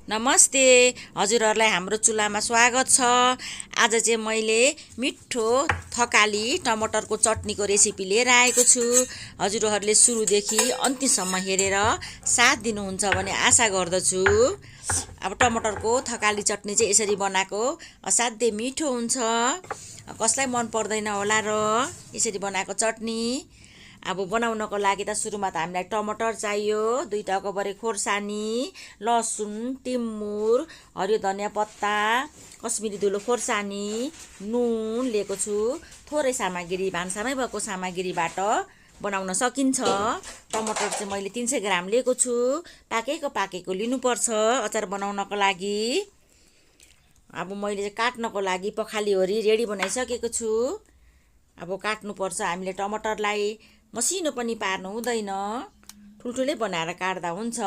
नमस्ते हजुरहरूलाई हाम्रो चुल्हामा स्वागत छ। आज चाहिँ मैले मिठो थकाली टमाटरको चटनीको रेसिपी लिएर आएको छु। हजुरहरूले सुरुदेखि अन्तिमसम्म हेरेर साथ दिनुहुन्छ भन्ने आशा गर्दछु। अब टमाटरको थकाली चटनी चाहिँ यसरी बनाएको असाध्यै मिठो हुन्छ। कसलाई मन पर्दैन होला र यसरी बनाएको चटनी। अब बनाउनको लागि त सुरुमा त हामीलाई टमाटर चाहियो, 2टा अकबरे खोर्सानी, लसुन, टिमुर, हरियो धनियाँ पत्ता, कश्मिरी धुलो खोर्सानी, नुन लिएको छु। थोरै सामग्री भान्सामै भएको सामग्रीबाट बनाउन सकिन्छ। टमाटर चाहिँ मैले 300 ग्राम लिएको छु। पाकेको लिनुपर्छ अचार बनाउनको लागि। अब मैले चाहिँ काट्नको लागि पखालीहरी रेडी बनाइसकेको छु। अब काट्नुपर्छ हामीले टमाटरलाई। मसिनो पनि पार्नु हुँदैन, ठुल्ठुलै बनाएर काट्दा हुन्छ।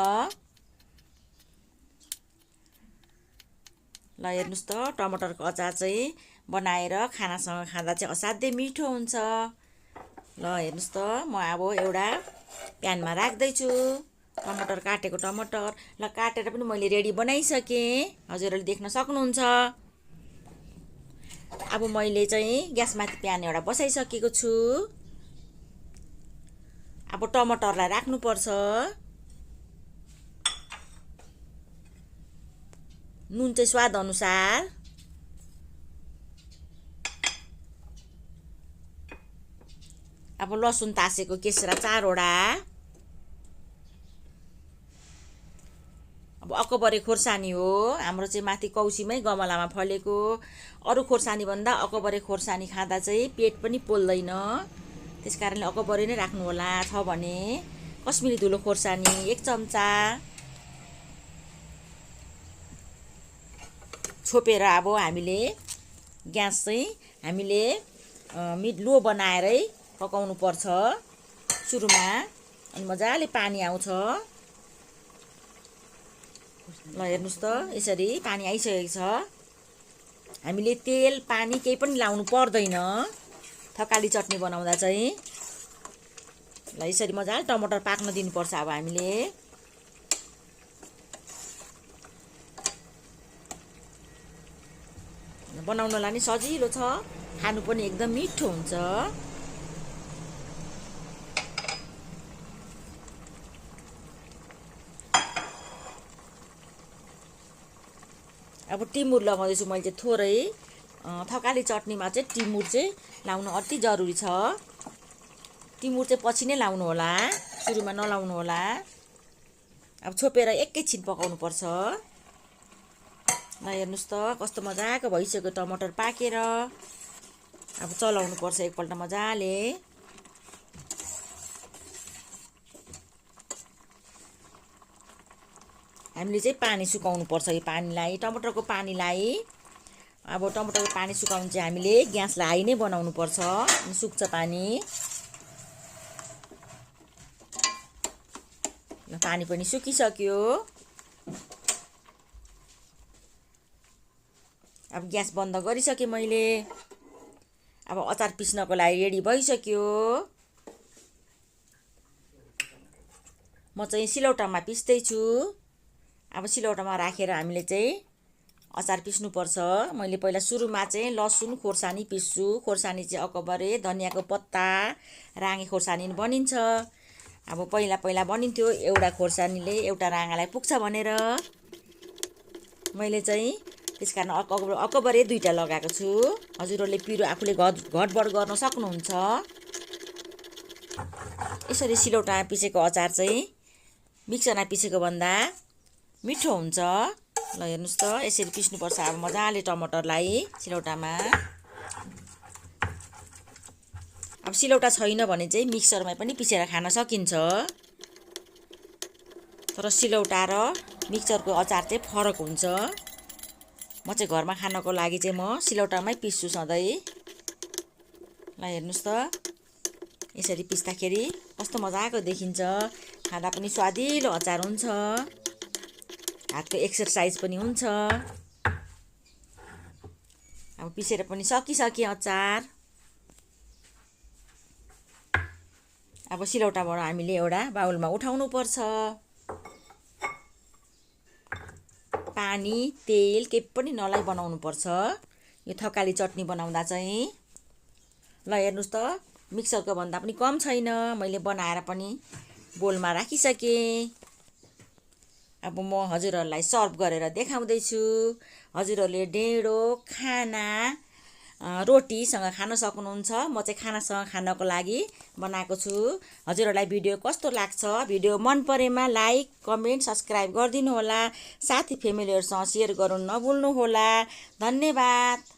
ल हेर्नुहोस् त, टमाटरको अचार चाहिँ बनाएर खानासँग खाँदा चाहिँ असाध्यै मिठो हुन्छ। ल हेर्नुहोस् त, म अब एउटा प्यानमा राख्दैछु टमाटर काटेको टमाटर। ल काटेर पनि मैले रेडी बनाइसकेँ, हजुरहरूले देख्न सक्नुहुन्छ। अब मैले चाहिँ ग्यासमाथि प्यान एउटा बसाइसकेको छु। अब टमाटरलाई राख्नुपर्छ। नुन चाहिँ स्वाद अनुसार। अब लसुन तासेको केस्रा 4वटा। अब अकबरे खोर्सानी हो, हाम्रो चाहिँ माथि कौसीमै गमलामा फलेको। अरू खोर्सानी भन्दा अकबरे खोर्सानी खाँदा चाहिँ पेट पनि पोल्दैन, त्यस कारणले अकबरे नै राख्नु होला। छ भने कश्मिरी धुलो खोर्सानी 1 चम्चा छोपेर अब हामीले ग्यास चाहिँ हामीले लो बनाएरै पकाउनु पर्छ सुरुमा। अनि मजाले पानी आउँछ। ल हेर्नुहोस् त, यसरी पानी आइसकेको छ। हामीले तेल पानी केही पनि लाउनु पर्दैन थकाली चटनी बनाउँदा चाहिँ। ल यसरी मजाले टमाटर पाक्न दिनुपर्छ। अब हामीले बनाउनलाई नि सजिलो छ, खानु पनि एकदम मिठो हुन्छ। अब टिमुर लगाउँदैछु मैले चाहिँ थोरै। थकाली चटनीमा चाहिँ टिमुर चाहिँ लाउनु अति जरुरी छ। टिमुर चाहिँ पछि नै लाउनु होला, सुरुमा नलाउनु होला। अब छोपेर एकैछिन पकाउनु पर्छ। ल हेर्नुहोस् त, कस्तो मजाको भइसक्यो टमाटर पाकेर। अब चलाउनु पर्छ एकपल्ट मजाले। हामीले चाहिँ पानी सुकाउनु पर्छ यो पानीलाई, टमाटरको पानीलाई। अब टमाटरको पानी सुकाउनु चाहिँ हामीले ग्यासलाई हाई नै बनाउनु पर्छ, सुक्छ पानी। ल पानी पनि सुकिसक्यो। अब ग्यास बन्द गरिसकेँ मैले। अब अचार पिस्नको लागि रेडी भइसक्यो। म चाहिँ सिलौटामा पिस्दैछु। अब सिलौटामा राखेर हामीले चाहिँ अचार पिस्नुपर्छ। मैले पहिला सुरुमा चाहिँ लसुन खोर्सानी पिस्छु। खोर्सानी चाहिँ अकबरे, धनियाँको पत्ता, राँगे खोर्सानी बनिन्छ। अब पहिला बनिन्थ्यो, एउटा खोर्सानीले एउटा राँगालाई पुग्छ भनेर मैले चाहिँ त्यस कारण अकबरे 2टा लगाएको छु। हजुरहरूले पिरो आफूले घटबड गर्न सक्नुहुन्छ। यसरी सिलौटामा पिसेको अचार चाहिँ मिक्सरमा पिसेको भन्दा मिठो हुन्छ। ल हेर्नुहोस् त, यसरी पिस्नुपर्छ अब मजाले टमाटरलाई सिलौटामा। अब सिलौटा छैन भने चाहिँ मिक्सरमा पनि पिसेर खान सकिन्छ। तर सिलौटा र मिक्सरको अचार चाहिँ फरक हुन्छ। म चाहिँ घरमा खानको लागि चाहिँ म सिलौटामै पिस्छु सधैँ। ल हेर्नुहोस् त, यसरी पिस्दाखेरि कस्तो मजाको देखिन्छ। खाँदा पनि स्वादिलो अचार हुन्छ, हातको एक्सर्साइज पनि हुन्छ। अब पिसेर पनि सकिसक्यो अचार। अब सिलौटाबाट हामीले एउटा बाउलमा उठाउनु पर्छ। पानी तेल केही पनि नलाई बनाउनुपर्छ यो थकाली चटनी बनाउँदा चाहिँ। ल हेर्नुहोस् त मिक्सरको भन्दा पनि कम छैन, मैले बनाएर पनि बोलमा राखिसकेँ। अब म हजुरहरूलाई सर्भ गरेर देखाउँदैछु। हजुरहरूले ढेँडो खाना रोटीसँग खान सक्नुहुन्छ। म चाहिँ खानासँग खानको लागि बनाएको छु। हजुरहरूलाई भिडियो कस्तो लाग्छ, भिडियो मन परेमा लाइक कमेन्ट सब्सक्राइब गरिदिनु होला। साथी फ्यामिलीहरूसँग सेयर गर्नु नभुल्नुहोला। धन्यवाद।